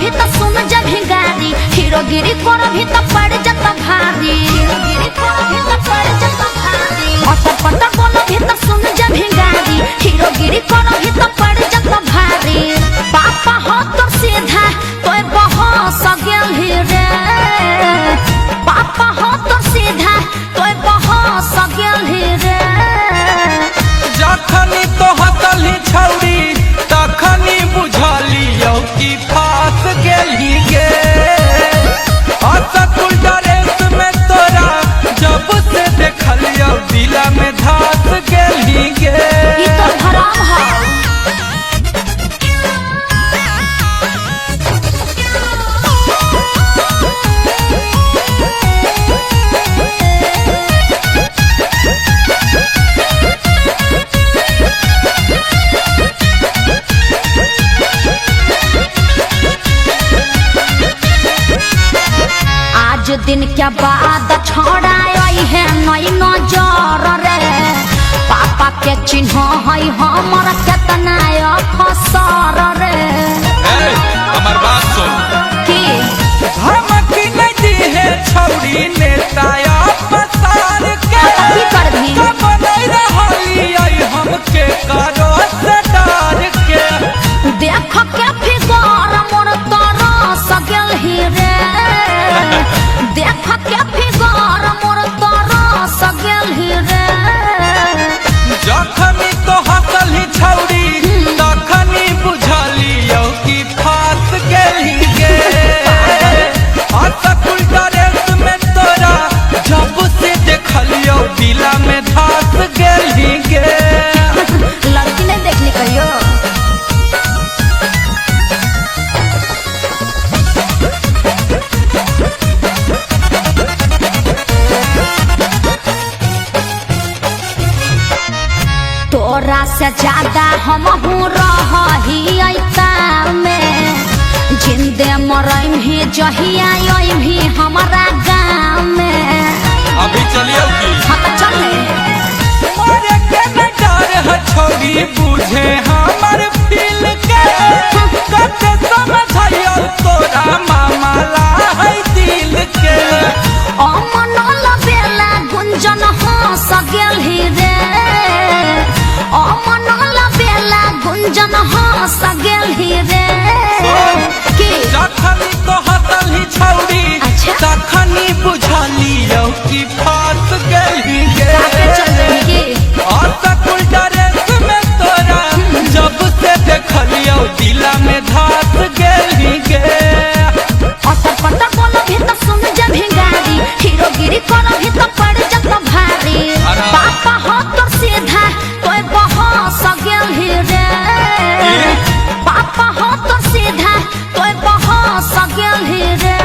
भी तो सुन जा भिंगारी, हीरोगिरी करो भी तो पड़ जाता भारी, हीरोगिरी करो भी तो पड़ जाता भारी। अटर पटर बोलो भी तो सुन जा भिंगारी, हीरोगिरी करो भी तो पड़ जाता भारी। पापा हो तो सीधा तोय बहस गेल ही रे, पापा हो तो सीधा तोय बहस गेल ही रे। जखनी तो हतली छौरी तखनी बुझलियो कि फास गेली गे। स्कूल ड्रेस में तोरा जब से देखलियो दिला में धस गेली गे। ई तो हराम है। आज दिन क्या बाद छोड़ाई है नई नजर रे, पापा के चिन्ह है हमारा केतना अफसर रे। हमर बात सुन की धमकी नहीं दी है छौरी नेता पसार के। की कर दी कब नहीं रहली आई हमके करो से डर के। देख के फिगर मोर तरस गेल ही रे, देख के फिगर मोर तरस गेल ही रे। जखनी तो हंसली छौरी तखनी बुझलियो कि फास गेली गे। स्कूल ड्रेस में तोरा जब से देखलियो दिला में धस गेली गे। लड़की नहीं देखली कहियो। तोरा से ज्यादा हम रही में, जिंदे मरम ही जहिया भी हमारा गाँव में। अभी चलियो की हाँ तो चले मरे के न डर है छौरी बुझे हमर दिल के। कते समझियो तोरा मामला है दिल के। अमन लबेला गुंजन हंस गेल ही रे, अमन लबेला गुंजन हंस गेल ही रे। की जखनी तो हतली छौरी अच्छा। तखनी बुझलियो कि फास गेली गे। काके चल रही की स्कूल ड्रेस में तोरा जब से देखलियो दिला में धस गेली गे। अटर पटर बोलो भी तो सुन जा भिंगारी, हीरोगिरी करो भी तो पड़ जाता भारी। अरे। पापा हो तो सीधा तोय बहस गेल ही रे, पापा हो तो सीधा तोय बहस गेल ही रे।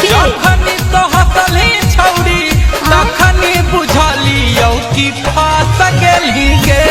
की जखनी तो हंसली छौरी तखनी बुझलियो कि फास गेली गे।